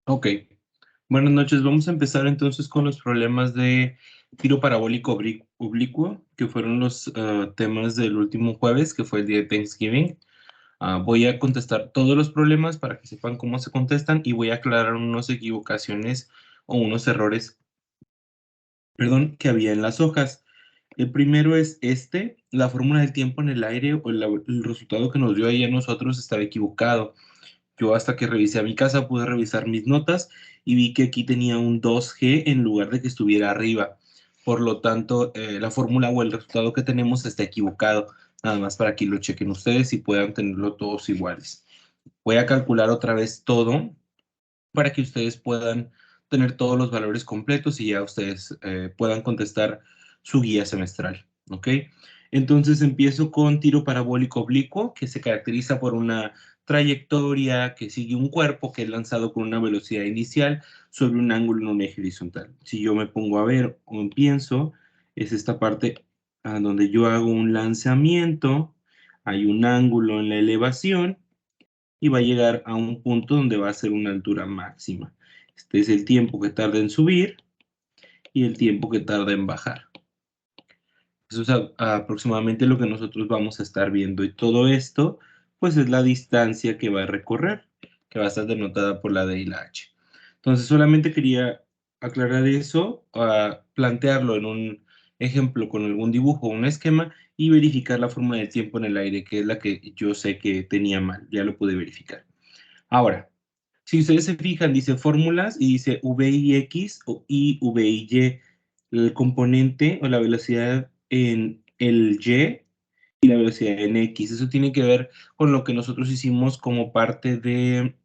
Ok, buenas noches. Vamos a empezar entonces con los problemas de tiro parabólico oblicuo, que fueron los temas del último jueves, que fue el día de Thanksgiving. Voy a contestar todos los problemas para que sepan cómo se contestan y voy a aclarar unas equivocaciones o unos errores, perdón, que había en las hojas. El primero es la fórmula del tiempo en el aire o el resultado que nos dio ahí a nosotros estaba equivocado. Yo hasta que revisé a mi casa pude revisar mis notas y vi que aquí tenía un 2G en lugar de que estuviera arriba. Por lo tanto, la fórmula o el resultado que tenemos está equivocado. Nada más para que lo chequen ustedes y puedan tenerlo todos iguales. Voy a calcular otra vez todo para que ustedes puedan tener todos los valores completos y ya ustedes puedan contestar su guía semestral. ¿Ok? Entonces empiezo con tiro parabólico oblicuo, que se caracteriza por una trayectoria que sigue un cuerpo que es lanzado con una velocidad inicial sobre un ángulo en un eje horizontal. Si yo me pongo a ver o pienso, es esta parte donde yo hago un lanzamiento, hay un ángulo en la elevación y va a llegar a un punto donde va a ser una altura máxima. Este es el tiempo que tarda en subir y el tiempo que tarda en bajar. Eso es aproximadamente lo que nosotros vamos a estar viendo y todo esto pues es la distancia que va a recorrer, que va a estar denotada por la D y la H. Entonces solamente quería aclarar eso, plantearlo en un ejemplo con algún dibujo o un esquema y verificar la fórmula del tiempo en el aire, que es la que yo sé que tenía mal, ya lo pude verificar. Ahora, si ustedes se fijan, dice fórmulas y dice V y X y V y Y. El componente o la velocidad en el Y y la velocidad en X. Eso tiene que ver con lo que nosotros hicimos como parte de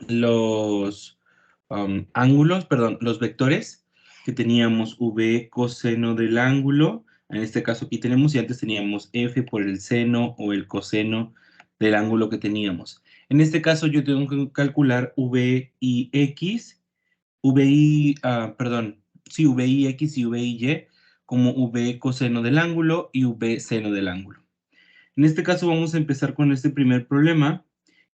los ángulos, perdón, los vectores, que teníamos V coseno del ángulo. En este caso aquí tenemos y antes teníamos F por el seno o el coseno del ángulo que teníamos. En este caso yo tengo que calcular V y X, perdón, sí, V y X y V y Y como V coseno del ángulo y V seno del ángulo. En este caso vamos a empezar con este primer problema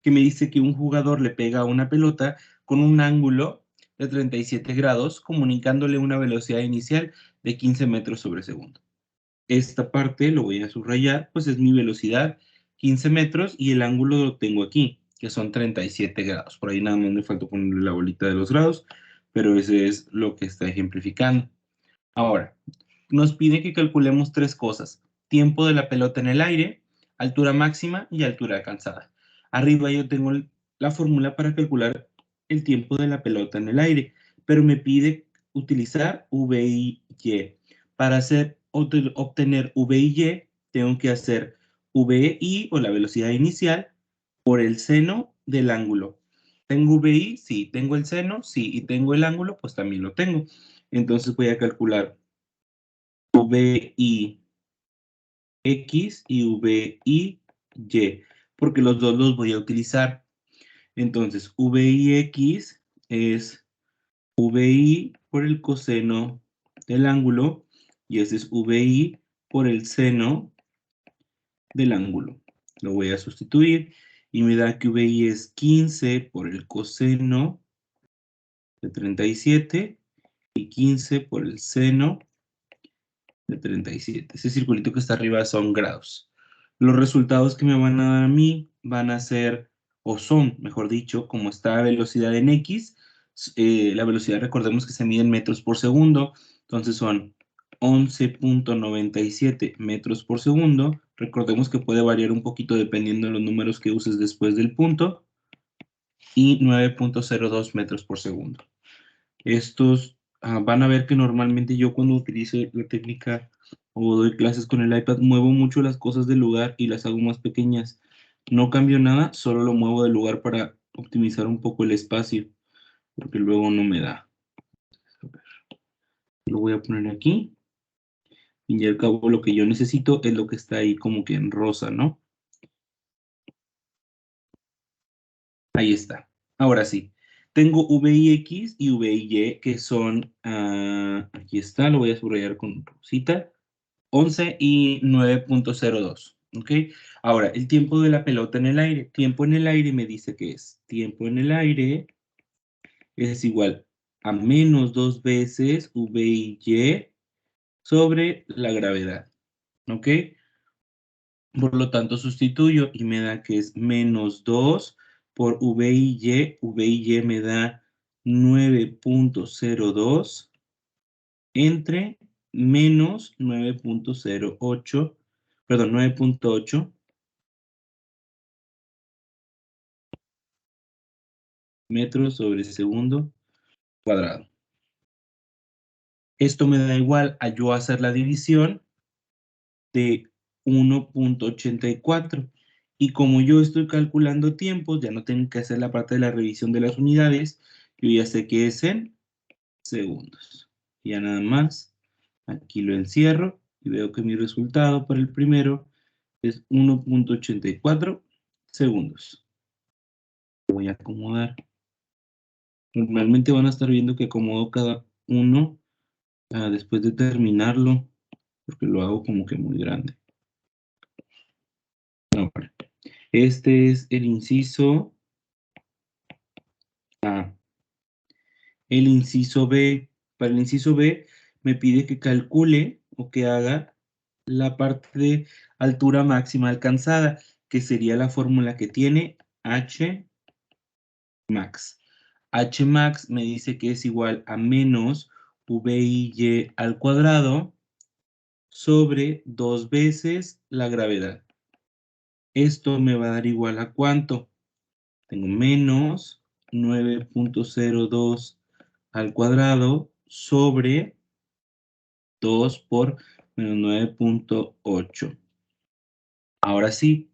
que me dice que un jugador le pega a una pelota con un ángulo de 37 grados, comunicándole una velocidad inicial de 15 metros sobre segundo. Esta parte lo voy a subrayar, pues es mi velocidad, 15 metros, y el ángulo lo tengo aquí, que son 37 grados. Por ahí nada más me faltó ponerle la bolita de los grados, pero ese es lo que está ejemplificando. Ahora, nos pide que calculemos tres cosas: tiempo de la pelota en el aire, altura máxima y altura alcanzada. Arriba yo tengo la fórmula para calcular el tiempo de la pelota en el aire, pero me pide utilizar V y Y. Para obtener V y Y, tengo que hacer VI o la velocidad inicial por el seno del ángulo. ¿Tengo VI? Sí. ¿Tengo el seno? Sí. ¿Y tengo el ángulo? Pues también lo tengo. Entonces voy a calcular VI X y VI Y, porque los dos los voy a utilizar. Entonces, VI X es VI por el coseno del ángulo y este es VI por el seno del ángulo. Lo voy a sustituir y me da que VI es 15 por el coseno de 37 y 15 por el seno de 37. Ese circulito que está arriba son grados. Los resultados que me van a dar a mí van a ser, o son, mejor dicho, como está la velocidad en X, la velocidad recordemos que se mide en metros por segundo, entonces son 11.97 metros por segundo. Recordemos que puede variar un poquito dependiendo de los números que uses después del punto, y 9.02 metros por segundo. Estos van a ver que normalmente yo cuando utilizo la técnica o doy clases con el iPad muevo mucho las cosas del lugar y las hago más pequeñas. No cambio nada, solo lo muevo del lugar para optimizar un poco el espacio, porque luego no me da. A ver, lo voy a poner aquí y al cabo lo que yo necesito es lo que está ahí como que en rosa, ¿no? Ahí está. Ahora sí. Tengo VIX y VIY que son, aquí está, lo voy a subrayar con rosita, 11 y 9.02. ¿Ok? Ahora, el tiempo de la pelota en el aire. Tiempo en el aire me dice que es tiempo en el aire es igual a menos 2 veces VY sobre la gravedad, ¿ok? Por lo tanto, sustituyo y me da que es menos 2 por VY. VY me da 9.02 entre menos 9.08, perdón, 9.8 metros sobre segundo cuadrado. Esto me da igual a yo hacer la división de 1.84. Y como yo estoy calculando tiempos, ya no tengo que hacer la parte de la revisión de las unidades, yo ya sé que es en segundos. Ya nada más, aquí lo encierro y veo que mi resultado para el primero es 1.84 segundos. Voy a acomodar. Normalmente van a estar viendo que acomodo cada uno después de terminarlo, porque lo hago como que muy grande. Ahora, este es el inciso A. El inciso B. Para el inciso B me pide que calcule o que haga la parte de altura máxima alcanzada, que sería la fórmula que tiene H max. H max me dice que es igual a menos VIY al cuadrado sobre 2 veces la gravedad. Esto me va a dar igual a ¿cuánto? Tengo menos 9.02 al cuadrado sobre 2 por menos 9.8. Ahora sí,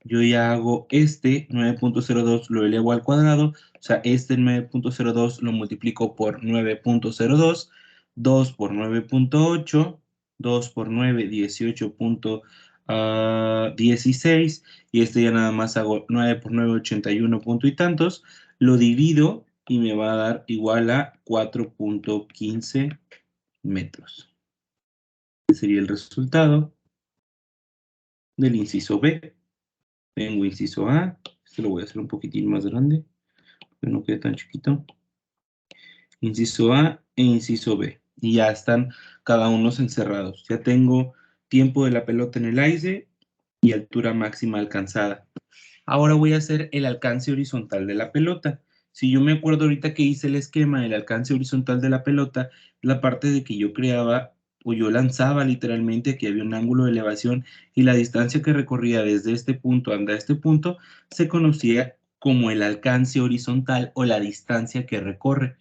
yo ya hago este 9.02 lo elevo al cuadrado, o sea, este 9.02 lo multiplico por 9.02, 2 por 9.8, 2 por 9, 18.16, y este ya nada más hago 9 por 9, 81 punto y tantos, lo divido y me va a dar igual a 4.15 metros. Este sería el resultado del inciso B. Tengo inciso A, este lo voy a hacer un poquitín más grande, que no quede tan chiquito. Inciso A e inciso B. Y ya están cada uno encerrados. Ya tengo tiempo de la pelota en el aire y altura máxima alcanzada. Ahora voy a hacer el alcance horizontal de la pelota. Si yo me acuerdo ahorita que hice el esquema del alcance horizontal de la pelota, la parte de que yo creaba o yo lanzaba literalmente, que había un ángulo de elevación y la distancia que recorría desde este punto hasta este punto se conocía como el alcance horizontal o la distancia que recorre.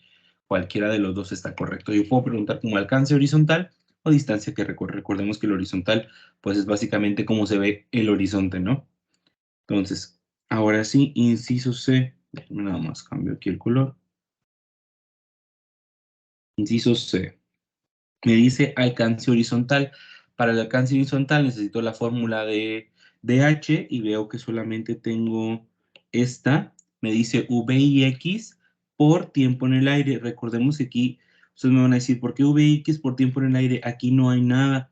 Cualquiera de los dos está correcto. Yo puedo preguntar como alcance horizontal o distancia que recorre. Recordemos que el horizontal pues es básicamente cómo se ve el horizonte, ¿no? Entonces, ahora sí, inciso C. Déjenme nada más cambio aquí el color. Inciso C. Me dice alcance horizontal. Para el alcance horizontal necesito la fórmula de H y veo que solamente tengo esta. Me dice VX por tiempo en el aire. Recordemos que aquí ustedes me van a decir, ¿por qué VX por tiempo en el aire? Aquí no hay nada.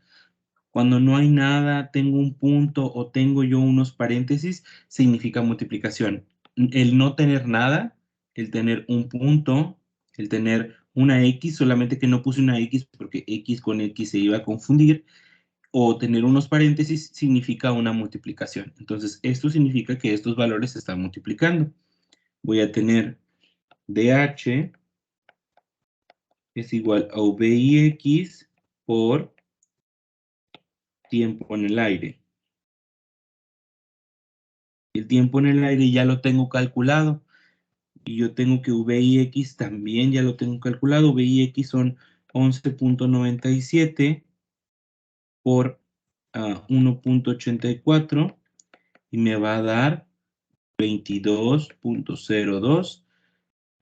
Cuando no hay nada, tengo un punto o tengo yo unos paréntesis, significa multiplicación. El no tener nada, el tener un punto, el tener una X, solamente que no puse una X porque X con X se iba a confundir, o tener unos paréntesis significa una multiplicación. Entonces, esto significa que estos valores se están multiplicando. Voy a tener DH es igual a VIX por tiempo en el aire. El tiempo en el aire ya lo tengo calculado y yo tengo que VIX también ya lo tengo calculado. VIX son 11.97 por 1.84 y me va a dar 22.02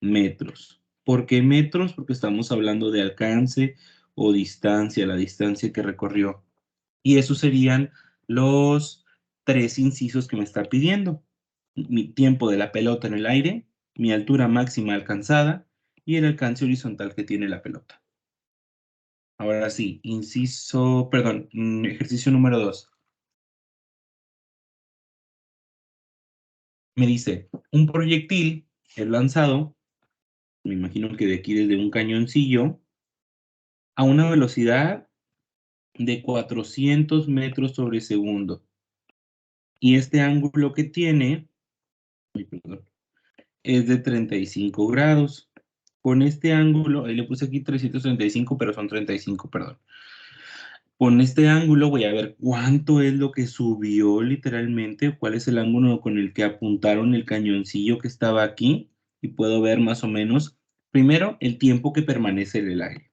metros. ¿Por qué metros? Porque estamos hablando de alcance o distancia, la distancia que recorrió. Y esos serían los 3 incisos que me está pidiendo. Mi tiempo de la pelota en el aire, mi altura máxima alcanzada y el alcance horizontal que tiene la pelota. Ahora sí, ejercicio número 2. Me dice, un proyectil es lanzado me imagino que de aquí desde un cañoncillo, a una velocidad de 400 metros sobre segundo. Y este ángulo que tiene, ay, perdón, es de 35 grados. Con este ángulo, ahí le puse aquí 335, pero son 35, perdón. Con este ángulo voy a ver cuánto es lo que subió literalmente, cuál es el ángulo con el que apuntaron el cañoncillo que estaba aquí, y puedo ver más o menos, primero, el tiempo que permanece en el aire.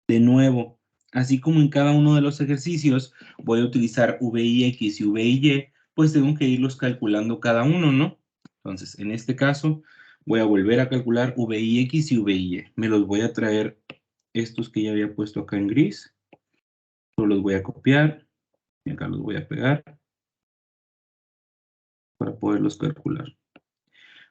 De nuevo, así como en cada uno de los ejercicios, voy a utilizar VIX y VIY, pues tengo que irlos calculando cada uno, ¿no? Entonces, en este caso, voy a volver a calcular VIX y VIY. Me los voy a traer estos que ya había puesto acá en gris. Los voy a copiar y acá los voy a pegar para poderlos calcular.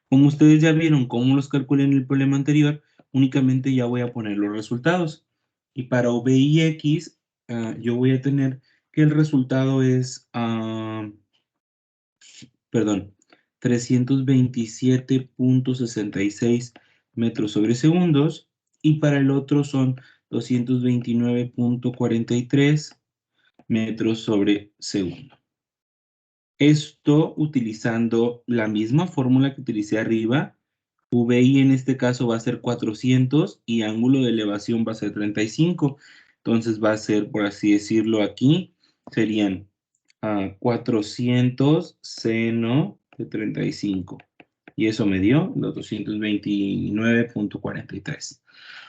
Como ustedes ya vieron cómo los calculé en el problema anterior, únicamente ya voy a poner los resultados. Y para VIX, yo voy a tener que el resultado es, perdón, 327.66 metros sobre segundos. Y para el otro son 229.43 metros sobre segundo. Esto utilizando la misma fórmula que utilicé arriba. VI en este caso va a ser 400 y ángulo de elevación va a ser 35. Entonces va a ser, por así decirlo aquí, serían 400 seno de 35. Y eso me dio los 229.43.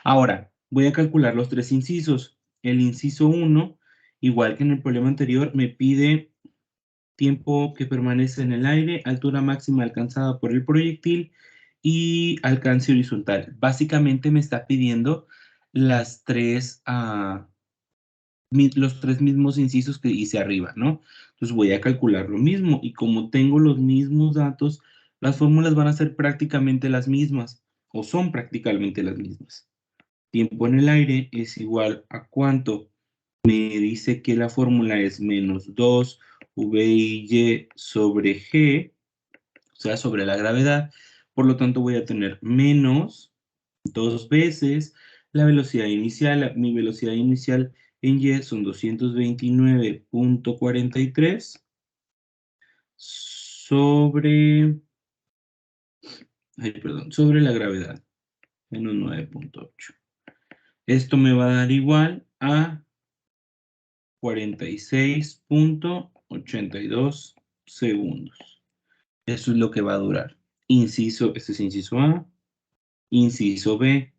Ahora, voy a calcular los tres incisos. El inciso 1, igual que en el problema anterior, me pide tiempo que permanece en el aire, altura máxima alcanzada por el proyectil y alcance horizontal. Básicamente me está pidiendo las los tres mismos incisos que hice arriba, ¿no? Entonces voy a calcular lo mismo y como tengo los mismos datos, las fórmulas van a ser prácticamente las mismas o son prácticamente las mismas. Tiempo en el aire es igual a cuánto. Me dice que la fórmula es menos 2 VIY sobre G, o sea, sobre la gravedad. Por lo tanto, voy a tener menos 2 veces la velocidad inicial. Mi velocidad inicial en Y son 229.43 sobre, ay, perdón, sobre la gravedad, menos 9.8. Esto me va a dar igual a 46.82 segundos. Eso es lo que va a durar. Inciso, este es inciso A, inciso B.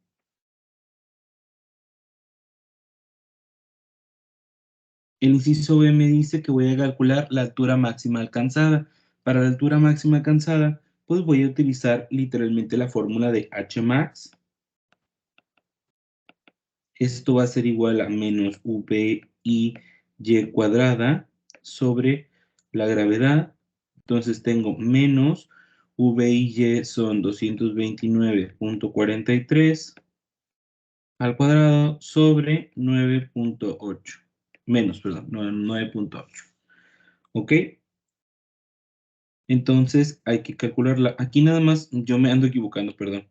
El inciso B me dice que voy a calcular la altura máxima alcanzada. Para la altura máxima alcanzada, pues voy a utilizar literalmente la fórmula de Hmax. Esto va a ser igual a menos VIY cuadrada sobre la gravedad. Entonces tengo menos VIY son 229.43 al cuadrado sobre 9.8. Menos, perdón, 9.8. ¿Ok? Entonces hay que calcularla. Aquí nada más yo me ando equivocando, perdón.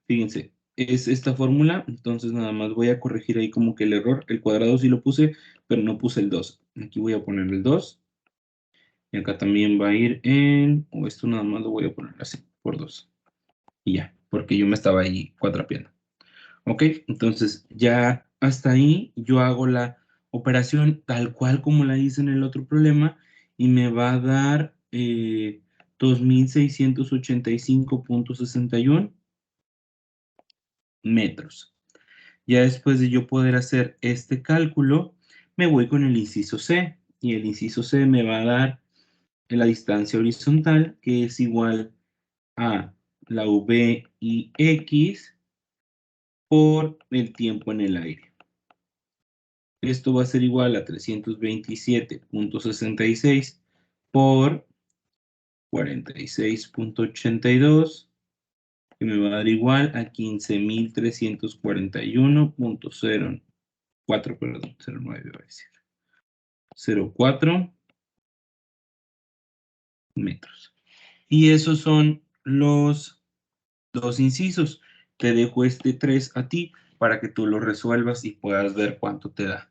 Fíjense, es esta fórmula, entonces nada más voy a corregir ahí como que el error. El cuadrado sí lo puse, pero no puse el 2. Aquí voy a poner el 2. Y acá también va a ir o esto nada más lo voy a poner así, por 2. Y ya, porque yo me estaba ahí cuatrapeando. Ok, entonces ya hasta ahí yo hago la operación tal cual como la hice en el otro problema y me va a dar 2.685.61 metros. Ya después de yo poder hacer este cálculo, me voy con el inciso C y el inciso C me va a dar la distancia horizontal que es igual a la VIX por el tiempo en el aire. Esto va a ser igual a 327.66 por 46.82, que me va a dar igual a 15.341.04, perdón, 09 va a decir. 04 metros. Y esos son los dos incisos. te dejo este 3 a ti para que tú lo resuelvas y puedas ver cuánto te da.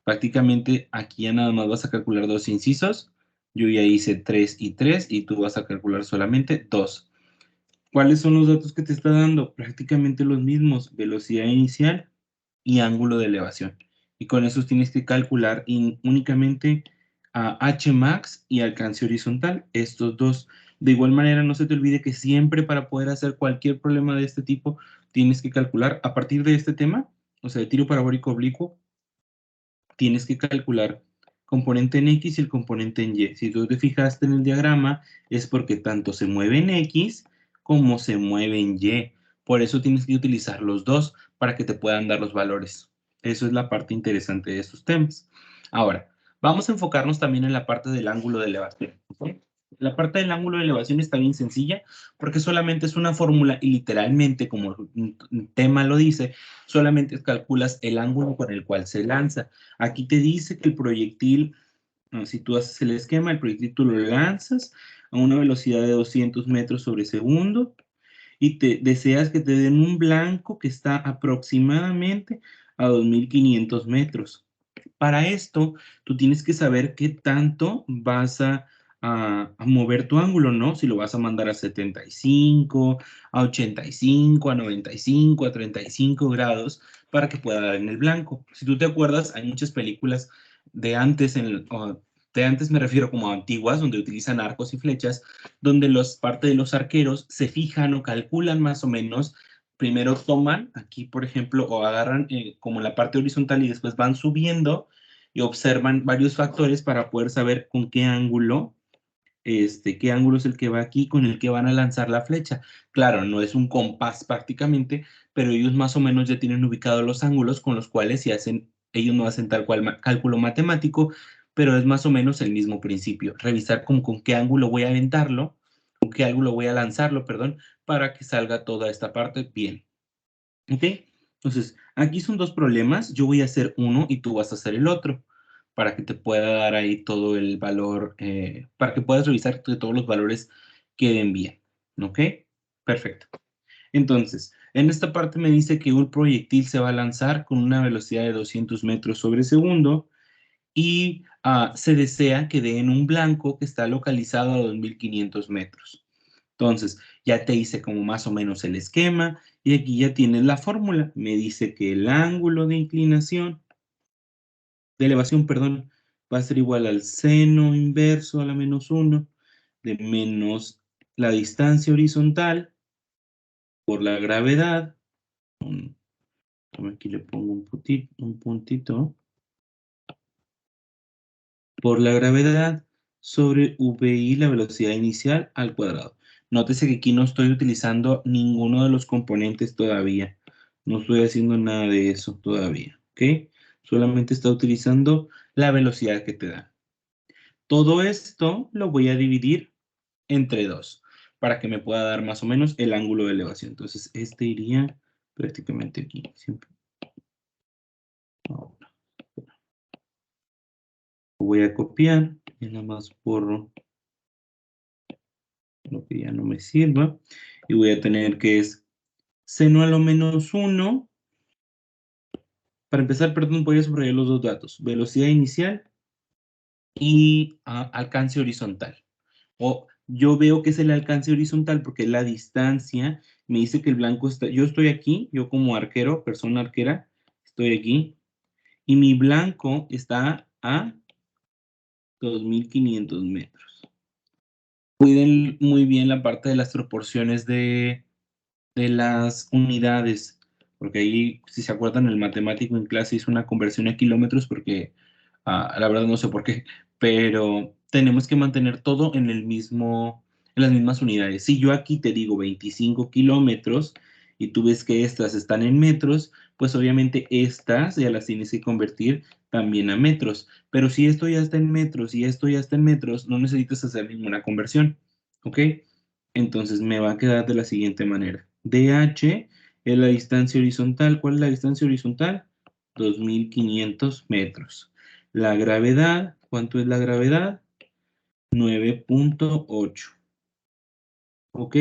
Prácticamente aquí ya nada más vas a calcular dos incisos. Yo ya hice 3 y 3 y tú vas a calcular solamente 2. ¿Cuáles son los datos que te está dando? Prácticamente los mismos, velocidad inicial y ángulo de elevación. Y con esos tienes que calcular únicamente a Hmax y alcance horizontal, estos dos. De igual manera, no se te olvide que siempre para poder hacer cualquier problema de este tipo, tienes que calcular a partir de este tema, o sea, de tiro parabólico oblicuo, tienes que calcular componente en X y el componente en Y. Si tú te fijaste en el diagrama, es porque tanto se mueve en X como se mueve en Y. Por eso tienes que utilizar los dos para que te puedan dar los valores. Eso es la parte interesante de estos temas. Ahora, vamos a enfocarnos también en la parte del ángulo de elevación. ¿Okay? La parte del ángulo de elevación está bien sencilla porque solamente es una fórmula y literalmente, como el tema lo dice, solamente calculas el ángulo con el cual se lanza. Aquí te dice que el proyectil, si tú haces el esquema, el proyectil tú lo lanzas a una velocidad de 200 metros sobre segundo y te deseas que te den un blanco que está aproximadamente a 2500 metros. Para esto, tú tienes que saber qué tanto vas a mover tu ángulo, ¿no? Si lo vas a mandar a 75, a 85, a 95, a 35 grados para que pueda dar en el blanco. Si tú te acuerdas, hay muchas películas de antes, de antes me refiero como a antiguas, donde utilizan arcos y flechas, donde parte de los arqueros se fijan o calculan más o menos. Primero toman aquí, por ejemplo, o agarran como la parte horizontal y después van subiendo y observan varios factores para poder saber con qué ángulo es el que va aquí, con el que van a lanzar la flecha. Claro, no es un compás prácticamente, pero ellos más o menos ya tienen ubicados los ángulos con los cuales si hacen, ellos no hacen tal cual cálculo matemático, pero es más o menos el mismo principio. Revisar con qué ángulo voy a aventarlo, con qué ángulo voy a lanzarlo, perdón, para que salga toda esta parte bien. ¿Ok? Entonces, aquí son dos problemas. Yo voy a hacer uno y tú vas a hacer el otro para que te pueda dar ahí todo el valor, para que puedas revisar que todos los valores queden bien. ¿Ok? Perfecto. Entonces, en esta parte me dice que un proyectil se va a lanzar con una velocidad de 200 metros sobre segundo y se desea que dé en un blanco que está localizado a 2500 metros. Entonces, ya te hice como más o menos el esquema y aquí ya tienes la fórmula. Me dice que el ángulo de inclinación, de elevación, perdón, va a ser igual al seno inverso a la menos 1 de menos la distancia horizontal por la gravedad. Aquí le pongo un puntito. Por la gravedad sobre VI, la velocidad inicial al cuadrado. Nótese que aquí no estoy utilizando ninguno de los componentes todavía. No estoy haciendo nada de eso todavía, ¿ok? Solamente está utilizando la velocidad que te da. Todo esto lo voy a dividir entre 2 para que me pueda dar más o menos el ángulo de elevación. Entonces, este iría prácticamente aquí. Siempre. Ahora, lo voy a copiar y nada más borro lo que ya no me sirva. Y voy a tener que es seno a lo menos 1. Para empezar, perdón, voy a subrayar los dos datos. Velocidad inicial y alcance horizontal. O yo veo que es el alcance horizontal porque la distancia me dice que el blanco está. Yo estoy aquí, yo como arquero, persona arquera, estoy aquí. Y mi blanco está a 2500 metros. Cuiden muy bien la parte de las proporciones de las unidades, porque ahí, si se acuerdan, el matemático en clase hizo una conversión a kilómetros porque, la verdad no sé por qué, pero tenemos que mantener todo en las mismas unidades. Si yo aquí te digo 25 kilómetros y tú ves que estas están en metros, pues obviamente estas ya las tienes que convertir también a metros. Pero si esto ya está en metros y esto ya está en metros, no necesitas hacer ninguna conversión, ¿ok? Entonces me va a quedar de la siguiente manera. DH es la distancia horizontal. ¿Cuál es la distancia horizontal? 2500 metros. La gravedad, ¿cuánto es la gravedad? 9.8. ¿Ok?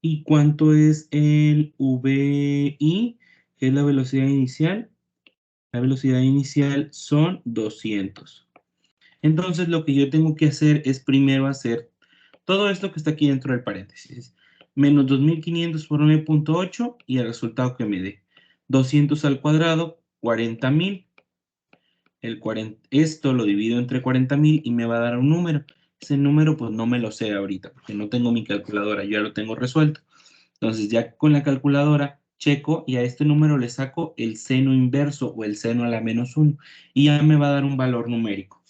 ¿Y cuánto es el VI? Que es la velocidad inicial. La velocidad inicial son 200. Entonces, lo que yo tengo que hacer es primero hacer todo esto que está aquí dentro del paréntesis. Menos 2500 por 9.8 y el resultado que me dé. 200 al cuadrado, 40,000. Esto lo divido entre 40,000 y me va a dar un número. Ese número pues no me lo sé ahorita porque no tengo mi calculadora, yo ya lo tengo resuelto. Entonces ya con la calculadora checo y a este número le saco el seno inverso o el seno a la -1 y ya me va a dar un valor numérico.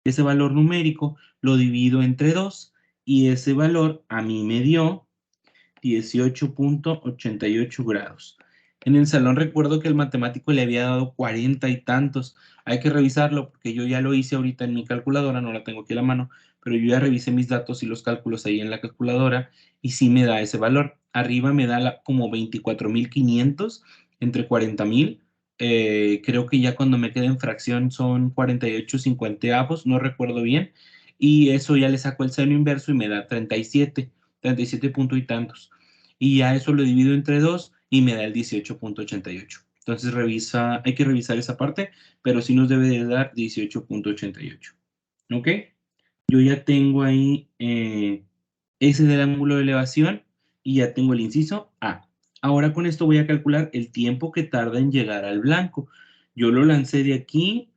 Ese valor numérico lo divido entre 2 y ese valor a mí me dio 18.88 grados. En el salón recuerdo que el matemático le había dado 40 y tantos. Hay que revisarlo porque yo ya lo hice ahorita en mi calculadora, no la tengo aquí a la mano, pero yo ya revisé mis datos y los cálculos ahí en la calculadora y sí me da ese valor. Arriba me da como 24,500 entre 40,000. Creo que ya cuando me quede en fracción son 48,50, no recuerdo bien. Y eso ya le saco el seno inverso y me da 37 punto y tantos. Y a eso lo divido entre 2 y me da el 18.88. Entonces hay que revisar esa parte, pero sí nos debe de dar 18.88. ¿Ok? Yo ya tengo ahí ese del ángulo de elevación y ya tengo el inciso A. Ahora con esto voy a calcular el tiempo que tarda en llegar al blanco. Yo lo lancé de aquí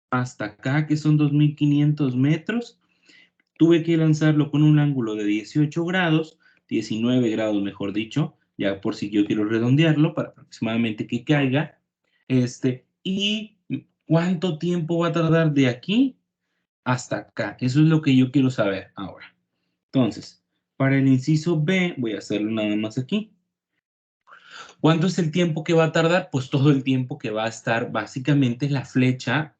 hasta acá, que son 2,500 metros. Tuve que lanzarlo con un ángulo de 18 grados, 19 grados mejor dicho, ya por si yo quiero redondearlo para aproximadamente que caiga. ¿Y cuánto tiempo va a tardar de aquí hasta acá? Eso es lo que yo quiero saber ahora. Entonces, para el inciso B, voy a hacerlo nada más aquí. ¿Cuánto es el tiempo que va a tardar? Pues todo el tiempo que va a estar básicamente la flecha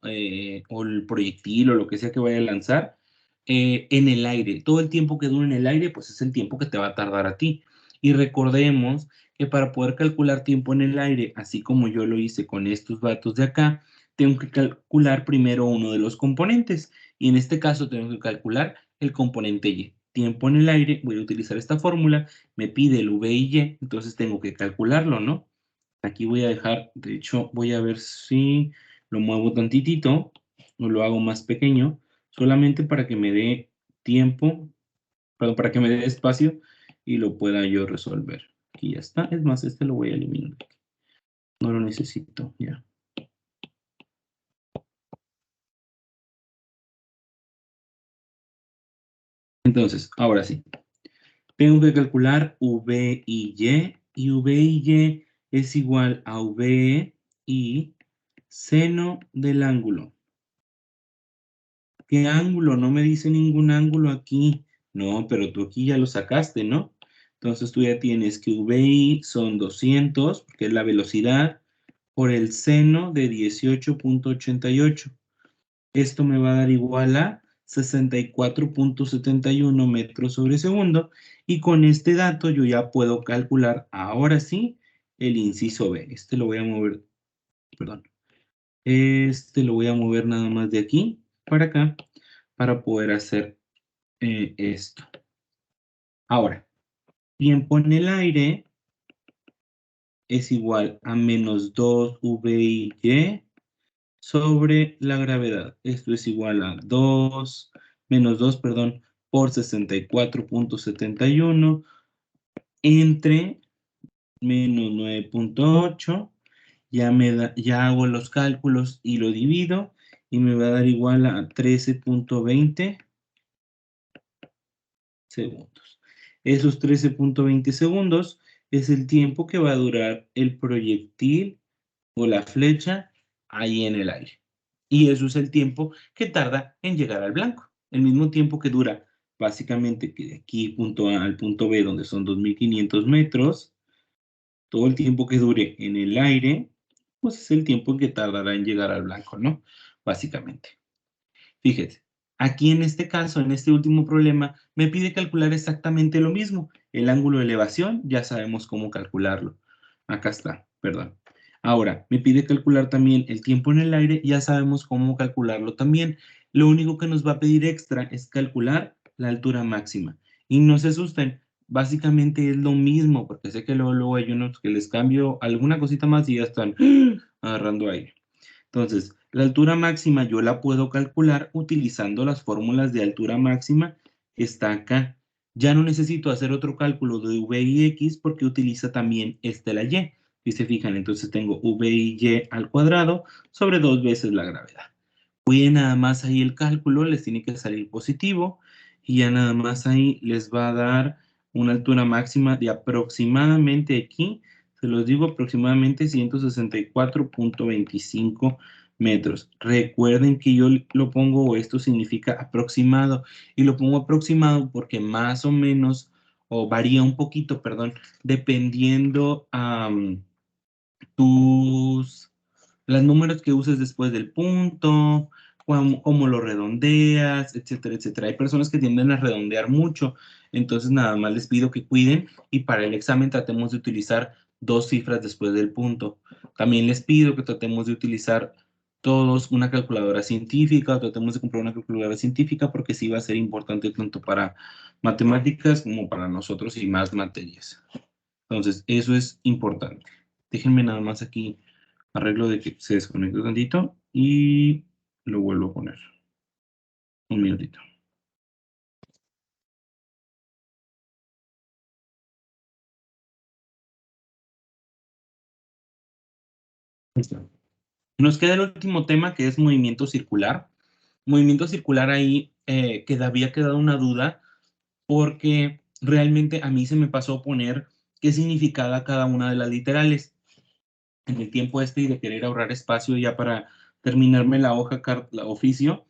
o el proyectil o lo que sea que vaya a lanzar en el aire. Todo el tiempo que dure en el aire, pues es el tiempo que te va a tardar a ti. Y recordemos que para poder calcular tiempo en el aire, así como yo lo hice con estos datos de acá, tengo que calcular primero uno de los componentes. Y en este caso tengo que calcular el componente Y. Tiempo en el aire, voy a utilizar esta fórmula, me pide el V y Y, entonces tengo que calcularlo, ¿no? Aquí voy a dejar, de hecho, voy a ver si lo muevo tantitito o lo hago más pequeño, solamente para que me dé tiempo, perdón, para que me dé espacio y lo pueda yo resolver. Aquí ya está, es más, este lo voy a eliminar. No lo necesito, ya. Entonces, ahora sí. Tengo que calcular V y V y Y es igual a V y seno del ángulo. ¿Qué ángulo? No me dice ningún ángulo aquí. No, pero tú aquí ya lo sacaste, ¿no? Entonces tú ya tienes que VI son 200, porque es la velocidad, por el seno de 18.88. Esto me va a dar igual a 64.71 metros sobre segundo. Y con este dato yo ya puedo calcular, ahora sí, el inciso B. Este lo voy a mover, perdón. Este lo voy a mover nada más de aquí para acá para poder hacer esto. Ahora, tiempo en el aire es igual a menos 2VI sobre la gravedad. Esto es igual a menos 2, perdón, por 64.71 entre menos 9.8. Ya hago los cálculos y lo divido y me va a dar igual a 13.20 segundos. Esos 13.20 segundos es el tiempo que va a durar el proyectil o la flecha ahí en el aire. Y eso es el tiempo que tarda en llegar al blanco. El mismo tiempo que dura básicamente que de aquí punto A al punto B, donde son 2,500 metros, todo el tiempo que dure en el aire, pues es el tiempo en que tardará en llegar al blanco, ¿no? Básicamente. Fíjese, aquí en este caso, en este último problema, me pide calcular exactamente lo mismo. El ángulo de elevación, ya sabemos cómo calcularlo. Acá está, perdón. Ahora, me pide calcular también el tiempo en el aire, ya sabemos cómo calcularlo también. Lo único que nos va a pedir extra es calcular la altura máxima. Y no se asusten, básicamente es lo mismo, porque sé que luego hay unos que les cambio alguna cosita más y ya están agarrando aire. Entonces, la altura máxima yo la puedo calcular utilizando las fórmulas de altura máxima que está acá. Ya no necesito hacer otro cálculo de V y X porque utiliza también la Y. Si se fijan, entonces tengo V y Y al cuadrado sobre 2 veces la gravedad. Voy a nada más ahí el cálculo, les tiene que salir positivo y ya nada más ahí les va a dar una altura máxima de aproximadamente aquí, se los digo, aproximadamente 164.25 metros. Recuerden que yo lo pongo, esto significa aproximado, y lo pongo aproximado porque más o menos, o varía un poquito, perdón, dependiendo tus, los números que uses después del punto, cómo lo redondeas, etcétera, etcétera. Hay personas que tienden a redondear mucho, entonces nada más les pido que cuiden y para el examen tratemos de utilizar 2 cifras después del punto. También les pido que tratemos de utilizar todos una calculadora científica, o tratemos de comprar una calculadora científica porque sí va a ser importante tanto para matemáticas como para nosotros y más materias. Entonces, eso es importante. Déjenme nada más aquí, arreglo de que se desconecte tantito y lo vuelvo a poner. Un minutito. Listo. Nos queda el último tema que es movimiento circular. Movimiento circular ahí había quedado una duda porque realmente a mí se me pasó a poner qué significaba cada una de las literales. En el tiempo y de querer ahorrar espacio ya para terminarme la hoja, la oficio,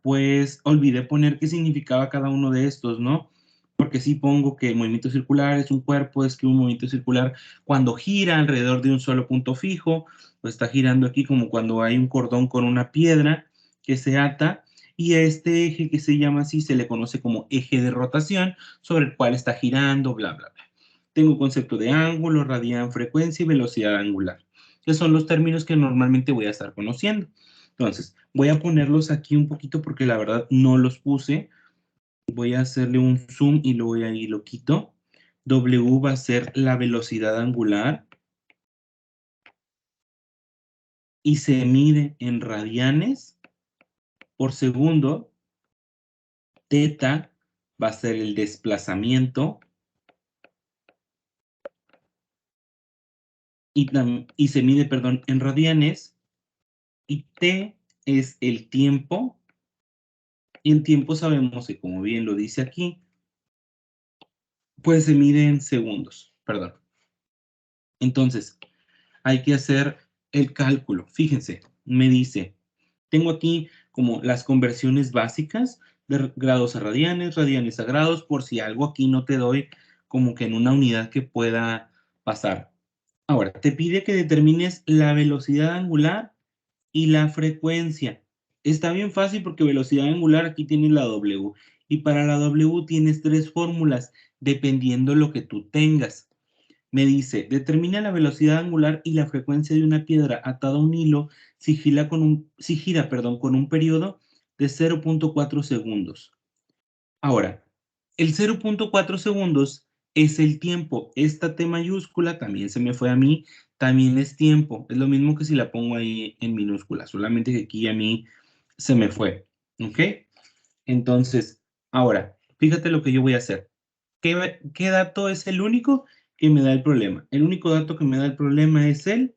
pues olvidé poner qué significaba cada uno de estos, ¿no? Porque si pongo que el movimiento circular es un cuerpo, es que un movimiento circular cuando gira alrededor de un solo punto fijo, pues está girando aquí como cuando hay un cordón con una piedra que se ata, y a este eje que se llama así se le conoce como eje de rotación sobre el cual está girando, bla, bla, bla. Tengo concepto de ángulo, radian, frecuencia y velocidad angular, que son los términos que normalmente voy a estar conociendo. Entonces, voy a ponerlos aquí un poquito porque la verdad no los puse. Voy a hacerle un zoom y luego ahí lo quito. W va a ser la velocidad angular y se mide en radianes por segundo. Teta va a ser el desplazamiento y se mide, perdón, en radianes. Y T es el tiempo. Y en tiempo sabemos que, como bien lo dice aquí, pues se mide en segundos, perdón. Entonces, hay que hacer el cálculo. Fíjense, me dice, tengo aquí como las conversiones básicas de grados a radianes, radianes a grados, por si algo aquí no te doy como que en una unidad que pueda pasar. Ahora, te pide que determines la velocidad angular y la frecuencia. Está bien fácil porque velocidad angular aquí tienes la W y para la W tienes 3 fórmulas dependiendo lo que tú tengas. Me dice, determina la velocidad angular y la frecuencia de una piedra atada a un hilo si gira, perdón, con un periodo de 0.4 segundos. Ahora, el 0.4 segundos es el tiempo. Esta T mayúscula también se me fue a mí, también es tiempo. Es lo mismo que si la pongo ahí en minúscula, solamente que aquí a mí se me fue. ¿Ok? Entonces, ahora, fíjate lo que yo voy a hacer. ¿Qué dato es el único que me da el problema? El único dato que me da el problema es el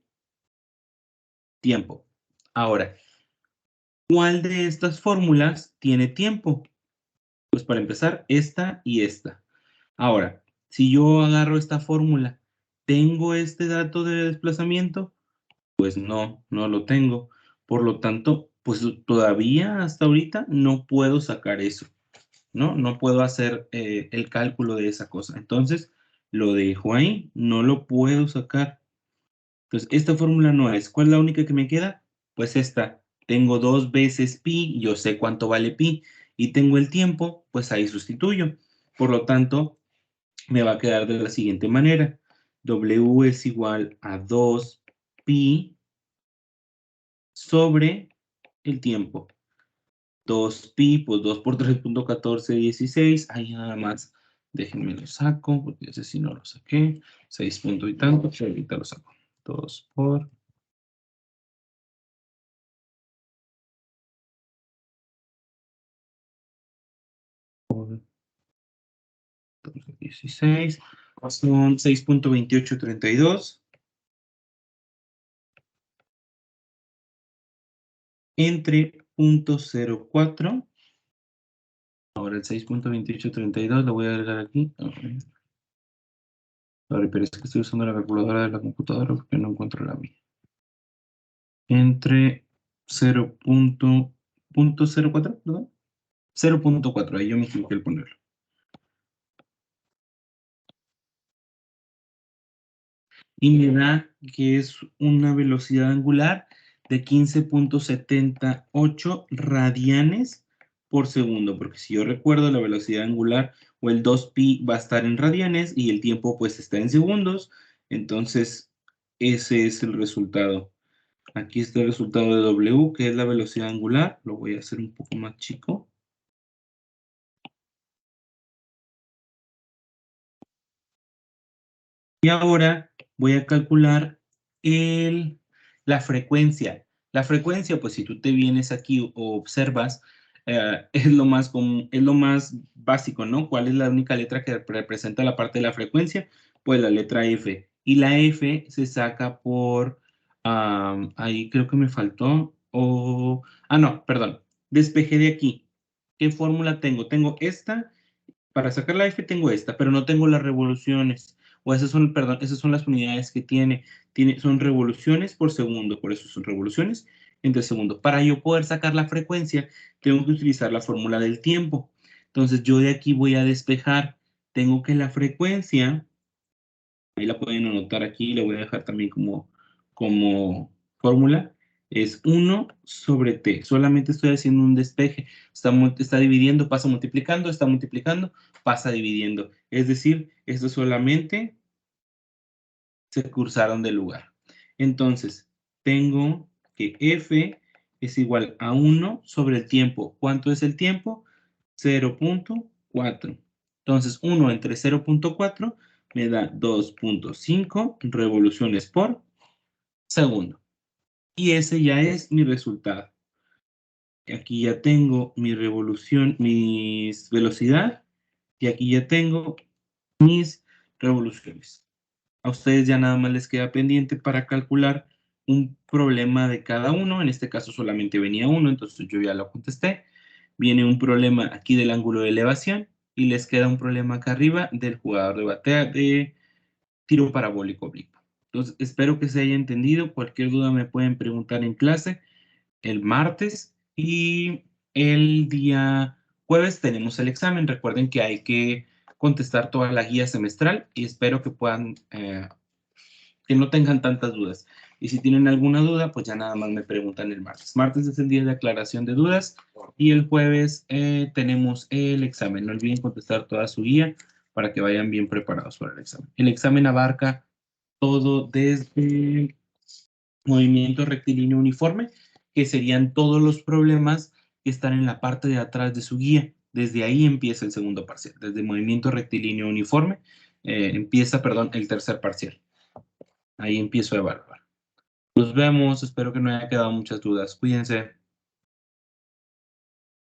tiempo. Ahora, ¿cuál de estas fórmulas tiene tiempo? Pues para empezar, esta y esta. Ahora, si yo agarro esta fórmula, ¿tengo este dato de desplazamiento? Pues no, no lo tengo. Por lo tanto, pues todavía hasta ahorita no puedo sacar eso, ¿no? No puedo hacer el cálculo de esa cosa. Entonces, lo dejo ahí, no lo puedo sacar. Entonces, esta fórmula no es. ¿Cuál es la única que me queda? Pues esta. Tengo 2 veces pi, yo sé cuánto vale pi, y tengo el tiempo, pues ahí sustituyo. Por lo tanto, me va a quedar de la siguiente manera. W es igual a 2 pi sobre el tiempo. 2 pi, pues 2 por 3.1416, ahí nada más Déjenme lo saco, porque ese sí no lo saqué. 6 puntos y tanto, pero ahorita lo saco. 2 por 16. Son 6.2832 entre 0.04. Ahora el 6.2832 lo voy a agregar aquí. Ahora, pero es que estoy usando la calculadora de la computadora porque no encuentro la mía. Entre 0.04, ¿verdad? 0.4, ahí yo me equivoqué al ponerlo. Y me da que es una velocidad angular de 15.78 radianes por segundo, porque si yo recuerdo la velocidad angular o el 2pi va a estar en radianes y el tiempo pues está en segundos, entonces ese es el resultado. Aquí está el resultado de W, que es la velocidad angular, lo voy a hacer un poco más chico. Y ahora voy a calcular la frecuencia. La frecuencia, pues si tú te vienes aquí o observas, es lo más común, es lo más básico, ¿no? ¿Cuál es la única letra que representa la parte de la frecuencia? Pues la letra F. Y la F se saca por, ahí creo que me faltó, no, perdón, despejé de aquí. ¿Qué fórmula tengo? Tengo esta. Para sacar la F tengo esta, pero no tengo las revoluciones. O esas son, perdón, esas son las unidades que son revoluciones por segundo, por eso son revoluciones entre segundo. Para yo poder sacar la frecuencia, tengo que utilizar la fórmula del tiempo. Entonces yo de aquí voy a despejar. Tengo que la frecuencia, ahí la pueden anotar aquí, la voy a dejar también como fórmula, es 1 sobre t. Solamente estoy haciendo un despeje. Está dividiendo, pasa multiplicando, está multiplicando, pasa dividiendo. Es decir, esto solamente se cursaron de lugar. Entonces, tengo que f es igual a 1 sobre el tiempo. ¿Cuánto es el tiempo? 0.4. Entonces, 1 entre 0.4 me da 2.5 revoluciones por segundo. Y ese ya es mi resultado. Aquí ya tengo mi revolución, mis velocidad, y aquí ya tengo mis revoluciones. A ustedes ya nada más les queda pendiente para calcular un problema de cada uno. En este caso solamente venía uno, entonces yo ya lo contesté. Viene un problema aquí del ángulo de elevación y les queda un problema acá arriba del jugador de batea de tiro parabólico oblicuo. Entonces, espero que se haya entendido. Cualquier duda me pueden preguntar en clase el martes y el día jueves tenemos el examen. Recuerden que hay que contestar toda la guía semestral y espero que puedan, que no tengan tantas dudas. Y si tienen alguna duda, pues ya nada más me preguntan el martes. Martes es el día de aclaración de dudas y el jueves tenemos el examen. No olviden contestar toda su guía para que vayan bien preparados para el examen. El examen abarca todo desde movimiento rectilíneo uniforme, que serían todos los problemas que están en la parte de atrás de su guía. Desde ahí empieza el segundo parcial. Desde movimiento rectilíneo uniforme empieza, perdón, el tercer parcial. Ahí empiezo a evaluar. Nos vemos, espero que no haya quedado muchas dudas. Cuídense.